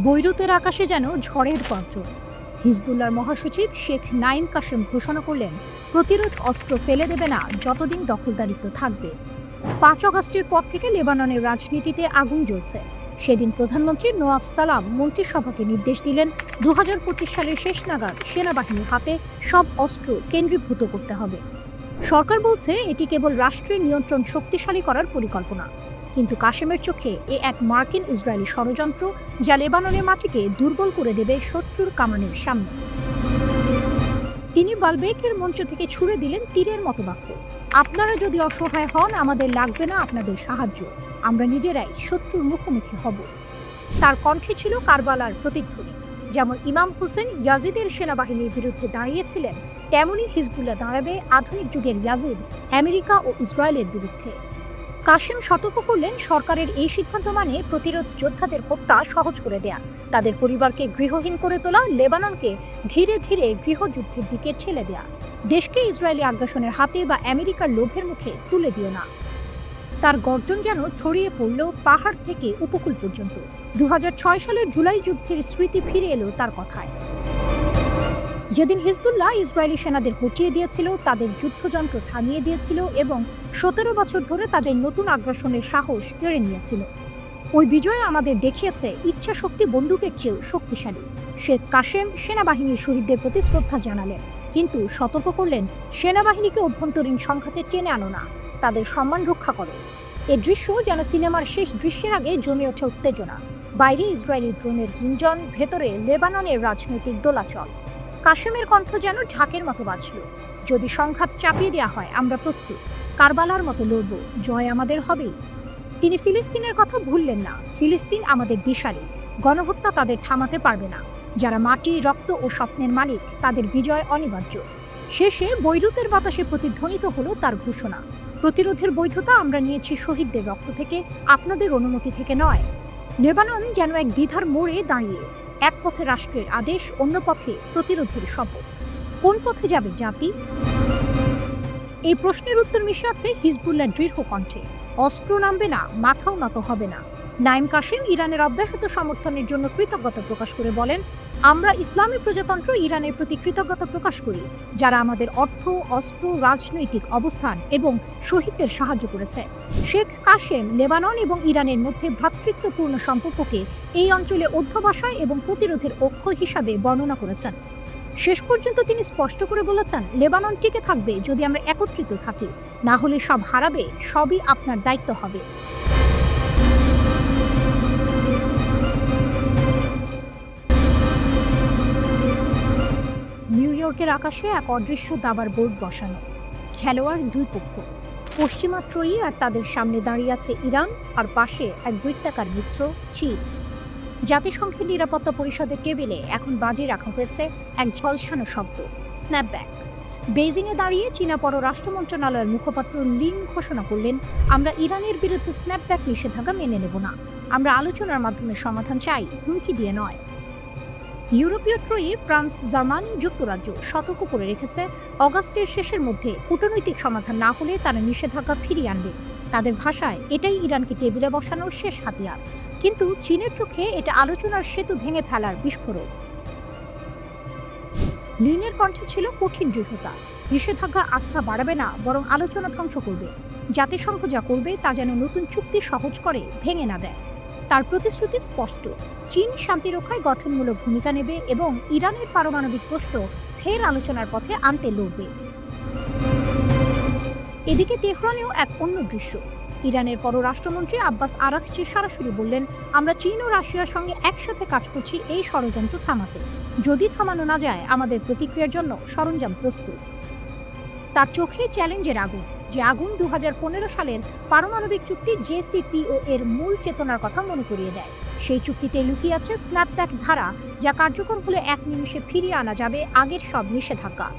বৈরুতের আকাশে যেন ঝড়ের গর্জন। হিজবুল্লাহর মহাসচিব শেখ নাঈম কাশেম ঘোষণা করলেন, প্রতিরোধ অস্ত্র ফেলে দেবে না যতদিন দখলদারিত্ব থাকবে। ৫ আগস্টের পর থেকে লেবাননের রাজনীতিতে আগুন জ্বলছে। সেদিন প্রধানমন্ত্রী নোয়াফ সালাম মন্ত্রিসভাকে নির্দেশ দিলেন ২০২৫ সালের শেষ নাগাদ সেনাবাহিনীর হাতে সব অস্ত্র কেন্দ্রীভূত করতে হবে। সরকার বলছে এটি কেবল রাষ্ট্রের নিয়ন্ত্রণ শক্তিশালী করার পরিকল্পনা, কিন্তু কাশেমের চোখে এক মার্কিন ইসরায়েলি ষড়যন্ত্র, যা লেবাননের মাটিকে দুর্বল করে দেবে শত্রুর কামানের সামনে। তিনি বালবেকের মঞ্চ থেকে ছুড়ে দিলেন তীরের মতো বাক্য, আপনারা যদি অসহায় হন, আমাদের লাগবে না আপনাদের সাহায্য, আমরা নিজেরাই শত্রুর মুখোমুখি হব। তার কণ্ঠে ছিল কারবালার প্রতিধ্বনি। যেমন ইমাম হুসেন ইয়াজিদের সেনাবাহিনীর বিরুদ্ধে দাঁড়িয়েছিলেন, তেমনই হিজবুল্লাহ দাঁড়াবে আধুনিক যুগের ইয়াজিদ, আমেরিকা ও ইসরায়েলের বিরুদ্ধে। কাশেম সতর্ক করলেন, সরকারের এই সিদ্ধান্ত মানে প্রতিরোধ যোদ্ধাদের হত্যা সহজ করে দেয়া, তাদের পরিবারকে গৃহহীন করে তোলা, লেবাননকে ধীরে ধীরে গৃহযুদ্ধের দিকে ঠেলে দেয়া। দেশকে ইসরায়েলি আগ্রাসনের হাতে বা আমেরিকার লোভের মুখে তুলে দিও না। তার গর্জন যেন ছড়িয়ে পড়ল পাহাড় থেকে উপকূল পর্যন্ত। ২০০৬ সালের জুলাই যুদ্ধের স্মৃতি ফিরে এলো তার কথায়। যেদিন হিজবুল্লাহ ইসরায়েলি সেনাদের হটিয়ে দিয়েছিল, তাদের যুদ্ধযন্ত্র থামিয়ে দিয়েছিল এবং ১৭ বছর ধরে তাদের নতুন আগ্রাসনের সাহস কেড়ে নিয়েছিল। ওই বিজয় আমাদের দেখিয়েছে ইচ্ছা শক্তি বন্দুকের চেয়েও শক্তিশালী। শেখ কাশেম সেনাবাহিনীর শহীদদের প্রতি শ্রদ্ধা জানালেন, কিন্তু সতর্ক করলেন, সেনাবাহিনীকে অভ্যন্তরীণ সংঘাতে টেনে আনো না, তাদের সম্মান রক্ষা করো। এ দৃশ্য যেন সিনেমার শেষ দৃশ্যের আগে জমে ওঠে উত্তেজনা। বাইরে ইসরায়েলি ড্রোনের গুঞ্জন, ভেতরে লেবাননের রাজনৈতিক দোলাচল। কাশেমের কণ্ঠ যেন ঢাকের মতো বাজল, যদি সংঘাত চাপিয়ে দেওয়া হয়, আমরা প্রস্তুত, কারবালার মতো লড়ব, জয় আমাদের হবেই। তিনি ফিলিস্তিনের কথা ভুললেন না, ফিলিস্তিন আমাদের দিশারি, গণহত্যা তাদের থামাতে পারবে না, যারা মাটি, রক্ত ও স্বপ্নের মালিক, তাদের বিজয় অনিবার্য। শেষে বৈরুতের বাতাসে প্রতিধ্বনিত হলো তার ঘোষণা, প্রতিরোধের বৈধতা আমরা নিয়েছি শহীদদের রক্ত থেকে, আপনাদের অনুমতি থেকে নয়। লেবানন যেন এক দ্বিধার মোড়ে দাঁড়িয়ে, এক পথে রাষ্ট্রের আদেশ, অন্য পথে প্রতিরোধের শপথ। কোন পথে যাবে জাতি? এই প্রশ্নের উত্তর মিশে আছে হিজবুল্লাহর দৃঢ় কণ্ঠে, অস্ত্র নামবে না, মাথাও নত হবে না। নাঈম কাশেম ইরানের অব্যাহত সমর্থনের জন্য কৃতজ্ঞতা প্রকাশ করে বলেন, আমরা ইসলামী প্রজাতন্ত্র ইরানের প্রতি কৃতজ্ঞতা প্রকাশ করি, যারা আমাদের অর্থ, অস্ত্র, রাজনৈতিক অবস্থান এবং শহীদদের সাহায্য করেছে। শেখ কাশেম লেবানন এবং ইরানের মধ্যে ভ্রাতৃত্বপূর্ণ সম্পর্ককে এই অঞ্চলে অধ্যবসায় এবং প্রতিরোধের অক্ষ হিসাবে বর্ণনা করেছেন। শেষ পর্যন্ত তিনি স্পষ্ট করে বলেছেন, লেবানন টিকে থাকবে যদি আমরা একত্রিত থাকি, না হলে সব হারাবে, সবই আপনার দায়িত্ব হবে। নিউ ইয়র্কের আকাশে এক অদৃশ্য দাবার বোর্ড বসানো, খেলোয়াড় দুই পক্ষ, পশ্চিমা ত্রয়ী আর তাদের সামনে দাঁড়িয়ে আছে ইরান, আর পাশে এক দৈত্যাকার মিত্র চীন। জাতিসংঘের নিরাপত্তা পরিষদের টেবিলে এখন বাজি রাখা হয়েছে এক ঝলসানো শব্দ, স্ন্যাপব্যাক। বেইজিংয়ে দাঁড়িয়ে চীনা পররাষ্ট্র মন্ত্রণালয়ের মুখপাত্র লিং ঘোষণা করলেন, আমরা ইরানের বিরুদ্ধে স্ন্যাপব্যাক নিষেধাজ্ঞা মেনে নেব না, আমরা আলোচনার মাধ্যমে সমাধান চাই, হুমকি দিয়ে নয়। ইউরোপীয় ত্রয়ী ফ্রান্স, জার্মানি, যুক্তরাজ্য সতর্ক করে রেখেছে, অগাস্টের শেষের মধ্যে কূটনৈতিক সমাধান না হলে তারা নিষেধাজ্ঞা ফিরিয়ে আনবে। তাদের ভাষায় এটাই ইরানকে টেবিলে বসানোর শেষ হাতিয়ার। কিন্তু চীনের চোখে এটা আলোচনার সেতু ভেঙে ফেলার বিস্ফোরক। লিনের কণ্ঠে ছিল কঠিন দৃঢ়তা, নিষেধাজ্ঞা আস্থা বাড়াবে না, বরং আলোচনা ধ্বংস করবে। জাতিসংঘ যা করবে তা যেন নতুন চুক্তি সহজ করে, ভেঙে না দেয়। তার প্রতিশ্রুতি স্পষ্ট, চীন শান্তিরক্ষায় গঠনমূলক ভূমিকা নেবে এবং ইরানের পারমাণবিক প্রশ্ন ফের আলোচনার পথে আনতে লড়বে। এদিকে তেহরানেও এক অন্য দৃশ্য। ইরানের পররাষ্ট্রমন্ত্রী আব্বাস আরাকচি সরাসরি বললেন, আমরা চীন ও রাশিয়ার সঙ্গে একসাথে কাজ করছি এই ষড়যন্ত্র থামাতে, যদি থামানো না যায় আমাদের প্রতিক্রিয়ার জন্য সরঞ্জাম প্রস্তুত। তার চোখে চ্যালেঞ্জের আগুন, যে আগুন ২০১৫ সালের পারমাণবিক চুক্তি JCPOA এর মূল চেতনার কথা মনে করিয়ে দেয়। সেই চুক্তিতে লুকিয়ে আছে স্ন্যাপব্যাক ধারা, যা কার্যকর হলে এক নিমিষে ফিরিয়ে আনা যাবে আগের সব নিষেধাজ্ঞা।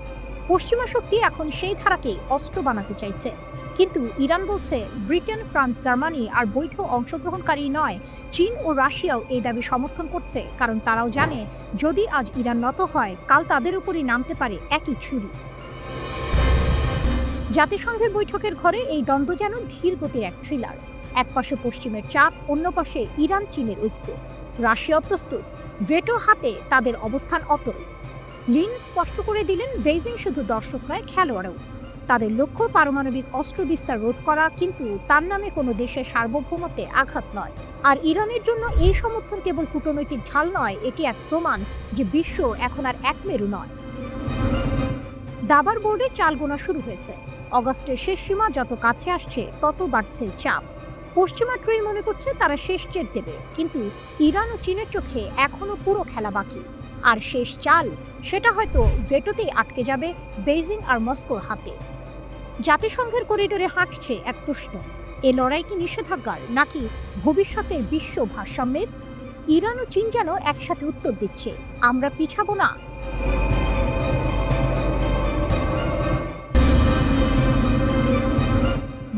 পশ্চিমা শক্তি এখন সেই ধারাকে অস্ত্র বানাতে চাইছে, কিন্তু ইরান বলছে ব্রিটেন, ফ্রান্স, জার্মানি আর বৈধ অংশগ্রহণকারী নয়, চীন ও রাশিয়াও এই দাবি সমর্থন করছে, কারণ তারাও জানে যদি আজ ইরান নত হয়, কাল তাদের উপরই নামতে পারে একই ছুরি। জাতিসংঘের বৈঠকের ঘরে এই দ্বন্দ্ব যেন ধীর গতির এক থ্রিলার। এক পাশে পশ্চিমের চাপ, অন্য পাশে ইরান চীনের ঐক্য। রাশিয়া প্রস্তুত, ভেটো হাতে তাদের অবস্থান অটল। লিন স্পষ্ট করে দিলেন, বেইজিং শুধু দর্শক নয়, খেলোয়াড়ও। তাদের লক্ষ্য পারমাণবিক অস্ত্র বিস্তার রোধ করা, কিন্তু তার নামে কোনো দেশের সার্বভৌমত্বে আঘাত নয়। আর ইরানের জন্য এই সমর্থন কেবল কূটনৈতিক ঢাল নয়, এটি এক প্রমাণ যে বিশ্ব এখন আর একমেরু নয়। দাবার বোর্ডে চাল গোনা শুরু হয়েছে। অগস্টের শেষ সীমা যত কাছে আসছে তত বাড়ছে চাপ। পশ্চিমা ট্রয়ি মনে করছে তারা শেষ চেক দেবে, কিন্তু ইরান ও চীনের চোখে এখনো পুরো খেলা বাকি। আর শেষ চাল, সেটা হয়তো ভেটোতেই আটকে যাবে, বেইজিং আর মস্কোর হাতে। জাতিসংঘের করিডোরে হাঁটছে এক প্রশ্ন, এ লড়াই কি নিষেধাজ্ঞার নাকি ভবিষ্যতের বিশ্ব ভারসাম্যের? ইরান ও চীন যেন একসাথে উত্তর দিচ্ছে, আমরা পিছাবো না।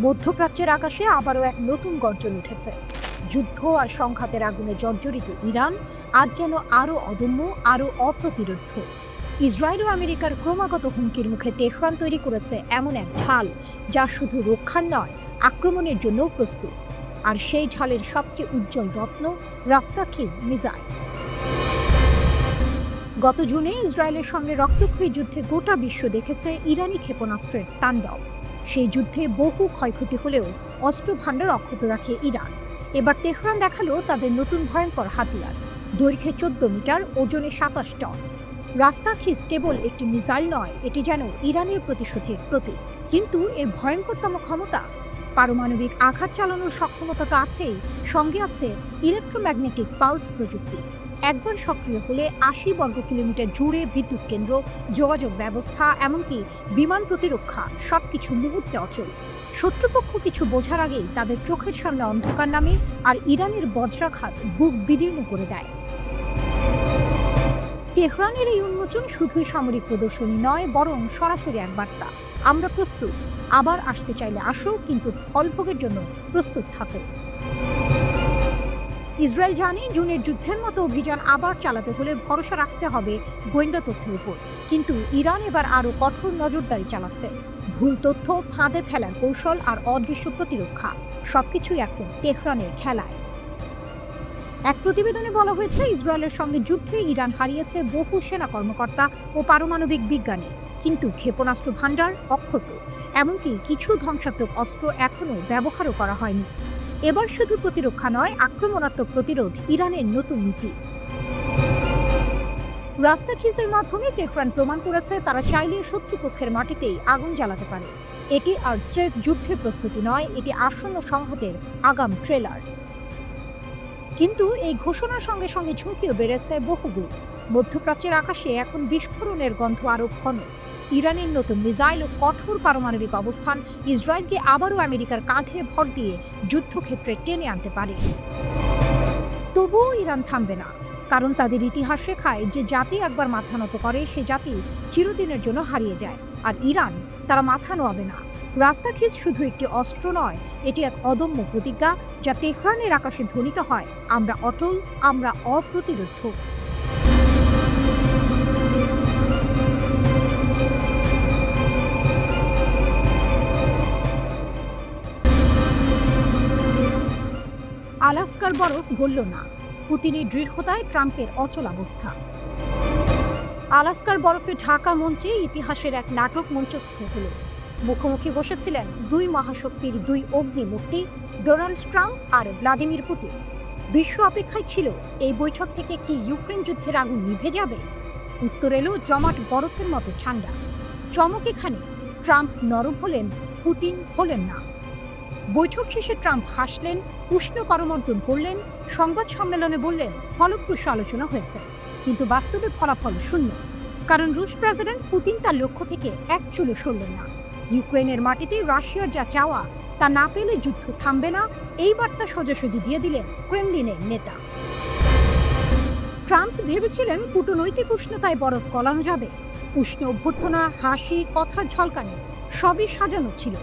মধ্যপ্রাচ্যের আকাশে আবারও এক নতুন গর্জন উঠেছে। যুদ্ধ আর সংঘাতের আগুনে জর্জরিত ইরান আজ যেন আরও অদম্য, আরও অপ্রতিরোধ্য। ইসরায়েল ও আমেরিকার ক্রমাগত হুমকির মুখে তেহরান তৈরি করেছে এমন এক ঢাল যা শুধু রক্ষার নয়, আক্রমণের জন্যও প্রস্তুত। আর সেই ঢালের সবচেয়ে উজ্জ্বল রত্ন রাস্তাখিজ মিসাইল। গত জুনে ইসরায়েলের সঙ্গে রক্তক্ষয়ী যুদ্ধে গোটা বিশ্ব দেখেছে ইরানি ক্ষেপণাস্ত্রের তাণ্ডব। সেই যুদ্ধে বহু ক্ষয়ক্ষতি হলেও অস্ত্র ভাণ্ডার অক্ষত রাখে ইরান। এবার তেহরান দেখালো তাদের নতুন ভয়ঙ্কর হাতিয়ার, দৈর্ঘ্যে 14 মিটার, ওজনে 27 টন। রাস্তাখিজ কেবল একটি মিসাইল নয়, এটি যেন ইরানের প্রতিশোধের প্রতীক। কিন্তু এর ভয়ঙ্করতম ক্ষমতা, পারমাণবিক আঘাত চালানোর সক্ষমতা তো আছেই, সঙ্গে আছে ইলেকট্রোম্যাগনেটিক পালস প্রযুক্তি। একবার সক্রিয় হলে 80 বর্গ কিলোমিটার জুড়ে বিদ্যুৎ কেন্দ্র, যোগাযোগ ব্যবস্থা, এমনকি বিমান প্রতিরক্ষা সবকিছু মুহূর্তে অচল। শত্রুপক্ষ কিছু বোঝার আগেই তাদের চোখের সামনে অন্ধকার নামে, আর ইরানের বজ্রাঘাত বুক বিদীর্ণ করে দেয়। তেহরানের এই উন্মোচন শুধুই সামরিক প্রদর্শনী নয়, বরং সরাসরি এক বার্তা, আমরা প্রস্তুত, আবার আসতে চাইলে আসো, কিন্তু ফলভোগের জন্য প্রস্তুত থাকো। ইসরায়েল জানে জুনের যুদ্ধের মতো অভিযান আবার চালাতে হলে ভরসা রাখতে হবে গোয়েন্দা তথ্যের উপর। কিন্তু ইরান এবার আরও কঠোর নজরদারি চালাচ্ছে। ভুল তথ্য, ফাঁদে ফেলার কৌশল আর অদৃশ্য প্রতিরক্ষা, সবকিছুই এখন তেহরানের খেলায়। এক প্রতিবেদনে বলা হয়েছে, ইসরায়েলের সঙ্গে যুদ্ধে ইরান হারিয়েছে বহু সেনা কর্মকর্তা ও পারমাণবিক বিজ্ঞানী, কিন্তু ক্ষেপণাস্ত্র ভাণ্ডার অক্ষত। এমনকি কিছু ধ্বংসাত্মক অস্ত্র এখনও ব্যবহারও করা হয়নি। এবার শুধু প্রতিরক্ষা নয়, আক্রমণাত্মক প্রতিরোধ ইরানের নতুন নীতি। রাস্তাখিজের মাধ্যমে তেহরান প্রমাণ করেছে তারা চাইলে শত্রুপক্ষের মাটিতেই আগুন জ্বালাতে পারে। এটি আর স্রেফ যুদ্ধের প্রস্তুতি নয়, এটি আসন্ন সংঘাতের আগাম ট্রেলার। কিন্তু এই ঘোষণার সঙ্গে সঙ্গে ঝুঁকিও বেড়েছে বহুগুণ। মধ্যপ্রাচ্যের আকাশে এখন বিস্ফোরণের গন্ধ আরও ঘন। ইরানের নতুন মিসাইল ও কঠোর পারমাণবিক অবস্থান ইসরায়েলকে আবারও আমেরিকার কাঁধে ভর দিয়ে যুদ্ধক্ষেত্রে টেনে আনতে পারে। তবুও ইরান থামবে না, কারণ তাদের ইতিহাস শেখায় যে জাতি একবার মাথা নত করে সে জাতি চিরদিনের জন্য হারিয়ে যায়। আর ইরান, তারা মাথা নোয়াবে না। রাস্তাখিজ শুধু একটি অস্ত্র নয়, এটি এক অদম্য প্রতিজ্ঞা যা তেহরানের আকাশে ধ্বনিত হয়, আমরা অটল, আমরা অপ্রতিরোধ্য। আলাস্কার বরফ গলল না, পুতিনের দৃঢ়তায় ট্রাম্পের অচল অবস্থা। আলাস্কার বরফে ঢাকা মঞ্চে ইতিহাসের এক নাটক মঞ্চস্থ হল। মুখোমুখি বসেছিলেন দুই মহাশক্তির দুই অগ্নিমূর্তি, ডোনাল্ড ট্রাম্প আর ভ্লাদিমির পুতিন। বিশ্ব অপেক্ষায় ছিল, এই বৈঠক থেকে কি ইউক্রেন যুদ্ধের আগুন নিভে যাবে? উত্তর এলো জমাট বরফের মতো ঠান্ডা। চমক এখানে, ট্রাম্প নরম হলেন, পুতিন হলেন না। বৈঠক শেষে ট্রাম্প হাসলেন, উষ্ণ করমর্দন করলেন, সংবাদ সম্মেলনে বললেন ফলপ্রসূ আলোচনা হয়েছে, কিন্তু বাস্তবে ফলাফল শূন্য। কারণ রুশ প্রেসিডেন্ট পুতিন তার লক্ষ্য থেকে এক চুলো সরলেন না। ইউক্রেনের মাটিতে রাশিয়ার যা চাওয়া তা না পেলে যুদ্ধ থামবে না, এই বার্তা সোজাসুজি দিয়ে দিলেন ক্রেমলিনের নেতা। ট্রাম্প ভেবেছিলেন কূটনৈতিক উষ্ণতায় বরফ গলানো যাবে। উষ্ণ অভ্যর্থনা, হাসি, কথার ঝলকানি সবই সাজানো ছিল।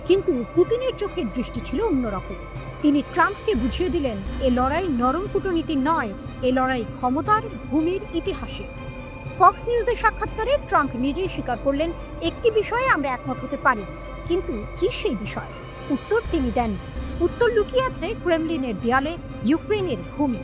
কিন্তু পুতিনের চোখের দৃষ্টি ছিল অন্যরকম। তিনি ট্রাম্পকে বুঝিয়ে দিলেন, এ লড়াই নরম কূটনীতি নয়, এ লড়াই ক্ষমতার, ভূমির, ইতিহাসে। ফক্স নিউজের সাক্ষাৎকারে ট্রাম্প নিজেই স্বীকার করলেন, একটি বিষয়ে আমরা একমত হতে পারিনি। কিন্তু কি সেই বিষয়? উত্তর তিনি দেননি। উত্তর লুকিয়ে আছে ক্রেমলিনের দেয়ালে, ইউক্রেনের ভূমি।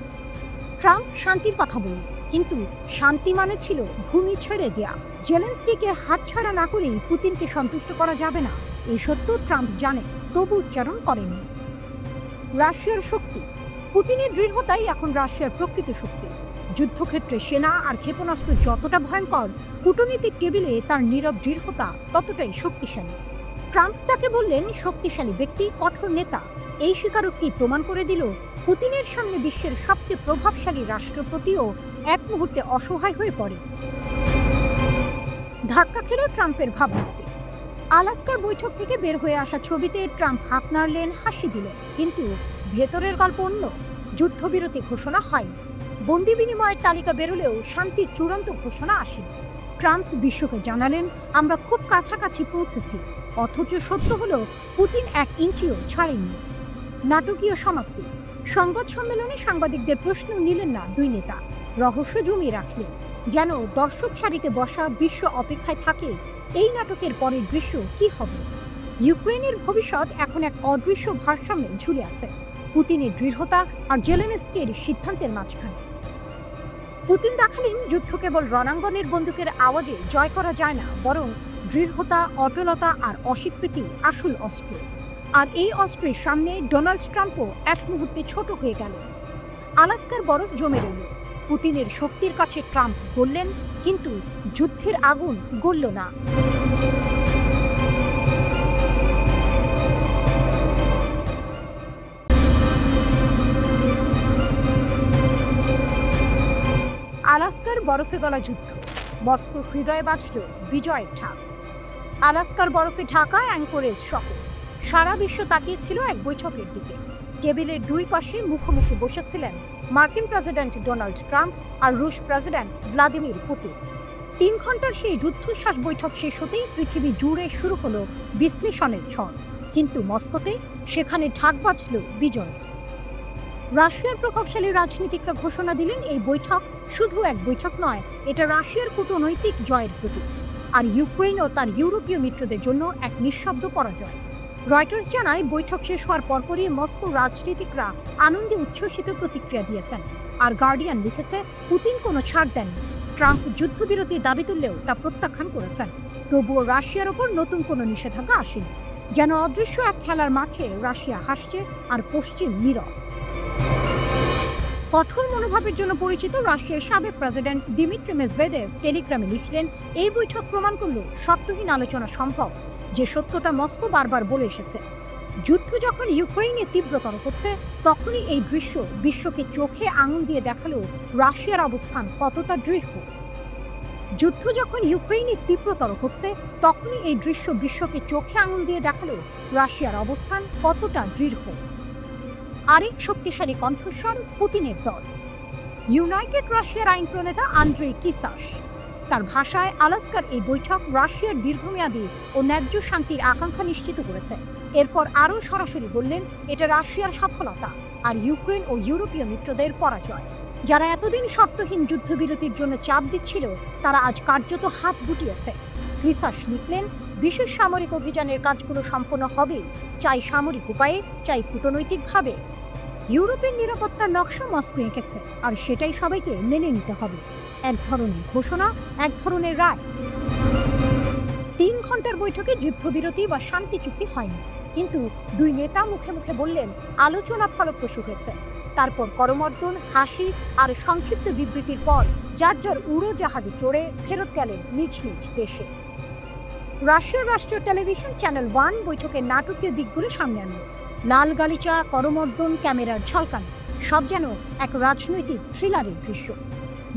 ট্রাম্প শান্তির কথা বললেন, কিন্তু শান্তি মানে ছিল ভূমি ছেড়ে দেয়া। জেলেনস্কিকে হাতছাড়া না করেই পুতিনকে সন্তুষ্ট করা যাবে না, এই সত্য ট্রাম্প জানে, তবু উচ্চারণ করেননি। রাশিয়ার শক্তি। পুতিনের দৃঢ়তাই এখন রাশিয়ার প্রকৃত শক্তি। যুদ্ধক্ষেত্রে সেনা আর ক্ষেপণাস্ত্র যতটা ভয়ঙ্কর, কূটনীতিক টেবিলে তার নীরব দৃঢ়তা ততটাই শক্তিশালী। ট্রাম্প তাকে বললেন শক্তিশালী ব্যক্তি, কঠোর নেতা। এই স্বীকারোক্তি প্রমাণ করে দিল পুতিনের সামনে বিশ্বের সবচেয়ে প্রভাবশালী রাষ্ট্রপতিও এক মুহূর্তে অসহায় হয়ে পড়ে। ধাক্কা খেল ট্রাম্পের ভাবমূর্তি। আলাস্কার বৈঠক থেকে বের হয়ে আসা ছবিতে ট্রাম্প হাত নাড়লেন, হাসি দিলেন, কিন্তু ভেতরের গল্প অন্য। যুদ্ধবিরতি ঘোষণা হয়নি, বন্দি বিনিময়ের তালিকা বেরোলেও শান্তির চূড়ান্ত ঘোষণা আসেনি। ট্রাম্প বিশ্বকে জানালেন, আমরা খুব কাছাকাছি পৌঁছেছি, অথচ সত্য হলো পুতিন 1 ইঞ্চিও ছাড়েননি। নাটকীয় সমাপ্তি। সংবাদ সম্মেলনে সাংবাদিকদের প্রশ্ন নিলেন না দুই নেতা, রহস্য জমিয়ে রাখলেন, যেন দর্শক সারিতে বসা বিশ্ব অপেক্ষায় থাকে এই নাটকের পরের দৃশ্য কি হবে। ইউক্রেনের ভবিষ্যৎ এখন এক অদৃশ্য ভারসাম্যে ঝুলে আছে, পুতিনের দৃঢ়তা আর জেলেনস্কির সিদ্ধান্তের মাঝখানে। পুতিন দেখালেন, যুদ্ধ কেবল রণাঙ্গনের বন্দুকের আওয়াজে জয় করা যায় না, বরং দৃঢ়তা, অটলতা আর অস্বীকৃতি আসল অস্ত্র। আর এই অস্ত্রের সামনে ডোনাল্ড ট্রাম্পও এক মুহূর্তে ছোট হয়ে গেলেন। আলাস্কার বরফ জমে রইল। পুতিনের শক্তির কাছে ট্রাম্প গললেন, কিন্তু যুদ্ধের আগুন গলল না। আলাস্কার বরফে গলা যুদ্ধ, মস্কোর হৃদয়ে বাজল বিজয়ের ঢাক। আলাস্কার বরফে ঢাকা অ্যাঙ্করেজ শহর। সারা বিশ্ব তাকিয়েছিল এক বৈঠকের দিকে। টেবিলের দুই পাশে মুখোমুখি বসেছিলেন মার্কিন প্রেসিডেন্ট ডোনাল্ড ট্রাম্প আর রুশ প্রেসিডেন্ট ভ্লাদিমির পুতিন। 3 ঘন্টার সেই রুদ্ধশ্বাস বৈঠক শেষ হতেই পৃথিবী জুড়ে শুরু হলো বিশ্লেষণের ঝড়, কিন্তু মস্কোতে সেখানে ঢাক বাজল বিজয়ের। রাশিয়ার প্রভাবশালী রাজনীতিকরা ঘোষণা দিলেন, এই বৈঠক শুধু এক বৈঠক নয়, এটা রাশিয়ার কূটনৈতিক জয়ের প্রতীক, আর ইউক্রেন ও তার ইউরোপীয় মিত্রদের জন্য এক নিঃশব্দ পরাজয়। রয়টার্স জানায়, বৈঠক শেষ হওয়ার পরপরই মস্কোর রাজনীতিকরা আনন্দে উচ্ছ্বসিত প্রতিক্রিয়া দিয়েছেন। আর গার্ডিয়ান লিখেছে, পুতিন কোনো ছাড় দেননি। ট্রাম্প যুদ্ধবিরতির দাবি তুললেও তা প্রত্যাখ্যান করেছেন। তবুও রাশিয়ার ওপর নতুন কোনো নিষেধাজ্ঞা আসেনি। যেন অদৃশ্য এক খেলার মাঠে রাশিয়া হাসছে আর পশ্চিম নীরব। কঠোর মনোভাবের জন্য পরিচিত রাশিয়ার সাবেক প্রেসিডেন্ট দিমিত্রি মেদভেদেভ টেলিগ্রামে লিখলেন, এই বৈঠক প্রমাণ করল শর্তহীন আলোচনা সম্ভব, যে সত্যটা মস্কো বারবার বলে এসেছে। যুদ্ধ যখন ইউক্রেনে তীব্রতর হচ্ছে, তখনই এই দৃশ্য বিশ্বকে চোখে আঙুল দিয়ে দেখালো রাশিয়ার অবস্থান কতটা দৃঢ়। যুদ্ধ যখন ইউক্রেনে তীব্রতর হচ্ছে, তখনই এই দৃশ্য বিশ্বকে চোখে আঙুল দিয়ে দেখালো রাশিয়ার অবস্থান কতটা দৃঢ়। আরেক শক্তিশালী কণ্ঠস্বর, পুতিনের দল। ইউনাইটেড রাশিয়ার আইন প্রণেতা আন্দ্রেই কিসাস। তার ভাষায়, আলাস্কার এই বৈঠক রাশিয়ার দীর্ঘমেয়াদী ও ন্যায্য শান্তির আকাঙ্ক্ষা নিশ্চিত করেছে। এরপর আরও সরাসরি বললেন, এটা রাশিয়ার সফলতা আর ইউক্রেন ও ইউরোপীয় মিত্রদের পরাজয়। যারা এতদিন শর্তহীন যুদ্ধবিরতির জন্য চাপ দিচ্ছিল, তারা আজ কার্যত হাত গুটিয়েছে। কিসাস লিখলেন, বিশেষ সামরিক অভিযানের কাজগুলো সম্পন্ন হবে, চাই সামরিক উপায়ে, চাই কূটনৈতিকভাবে। ইউরোপের নিরাপত্তার নকশা মস্কো এঁকেছে, আর সেটাই সবাইকে মেনে নিতে হবে। এক ধরনের ঘোষণা, এক ধরনের রায়। 3 ঘন্টার বৈঠকে যুদ্ধবিরতি বা শান্তি চুক্তি হয়নি, কিন্তু দুই নেতা মুখে মুখে বললেন, আলোচনা ফলপ্রসূ হয়েছে। তারপর করমর্দন, হাসি আর সংক্ষিপ্ত বিবৃতির পর যার যার উড়োজাহাজে চড়ে ফেরত গেলেন নিজ নিজ দেশে। রাশিয়ার রাষ্ট্রীয় টেলিভিশন চ্যানেল 1 বৈঠকের নাটকীয় দিকগুলো সামনে আনল। লাল গালিচা, করমর্দন, ক্যামেরার ঝলকানি, সব যেন এক রাজনৈতিক থ্রিলারের দৃশ্য।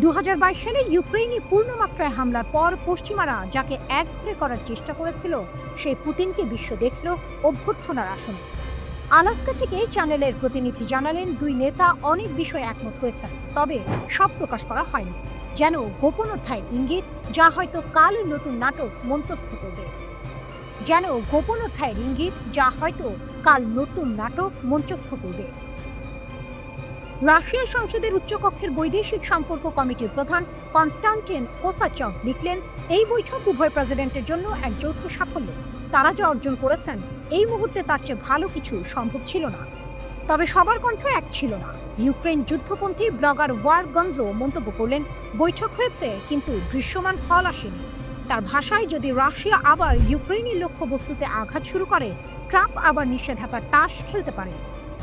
2022 সালে ইউক্রেনে পূর্ণমাত্রায় হামলার পর পশ্চিমারা যাকে একঘরে করার চেষ্টা করেছিল, সেই পুতিনকে বিশ্ব দেখল অভ্যর্থনার আসনে। আলাস্কা থেকে চ্যানেলের প্রতিনিধি জানালেন, দুই নেতা অনেক বিষয়ে একমত হয়েছেন, তবে সব প্রকাশ করা হয়নি। যেন গোপন অধ্যায়ের ইঙ্গিত, যা হয়তো কাল নতুন নাটক মঞ্চস্থ করবে। যেন গোপন অধ্যায়ের ইঙ্গিত, যা হয়তো কাল নতুন নাটক মঞ্চস্থ করবে। রাশিয়ার সংসদের উচ্চকক্ষের বৈদেশিক সম্পর্ক কমিটির প্রধান কনস্টান্টিন কোসাচভ লিখলেন, এই বৈঠক উভয় প্রেসিডেন্টের জন্য এক যৌথ সাফল্য। তারা যা অর্জন করেছেন, এই মুহূর্তে তার চেয়ে ভালো কিছু সম্ভব ছিল না। তবে সবার কণ্ঠ এক ছিল না। ইউক্রেন যুদ্ধপন্থী ব্লগার ওয়ার গঞ্জো মন্তব্য করলেন, বৈঠক হয়েছে কিন্তু দৃশ্যমান ফল আসেনি। তার ভাষায়, যদি রাশিয়া আবার ইউক্রেনের লক্ষ্যবস্তুতে আঘাত শুরু করে, ট্রাম্প আবার নিষেধাজ্ঞার তাস খেলতে পারে।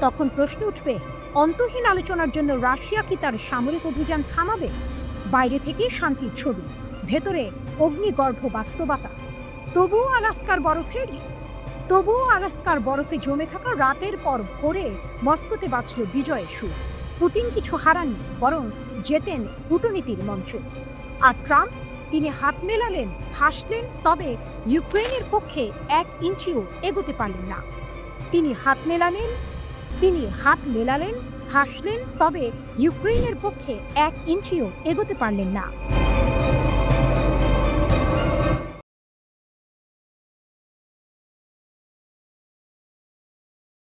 তখন প্রশ্ন উঠবে, অন্তহীন আলোচনার জন্য রাশিয়া কি তার সামরিক অভিযান থামাবে? বাইরে থেকে শান্তির ছবি, ভেতরে অগ্নিগর্ভ বাস্তবতা। তবুও আলাস্কার বরফে জমে থাকা রাতের পর ভোরে মস্কোতে বাজল বিজয়ের সুর। পুতিন কিছু হারাননি, বরং জেতেন কূটনীতির মঞ্চ। আর ট্রাম্প, তিনি হাত মেলালেন, হাসলেন, তবে ইউক্রেনের পক্ষে 1 ইঞ্চিও এগোতে পারলেন না। তিনি হাত মেলালেন, হাসলেন, তবে ইউক্রেনের পক্ষে 1 ইঞ্চিও এগোতে পারলেন না।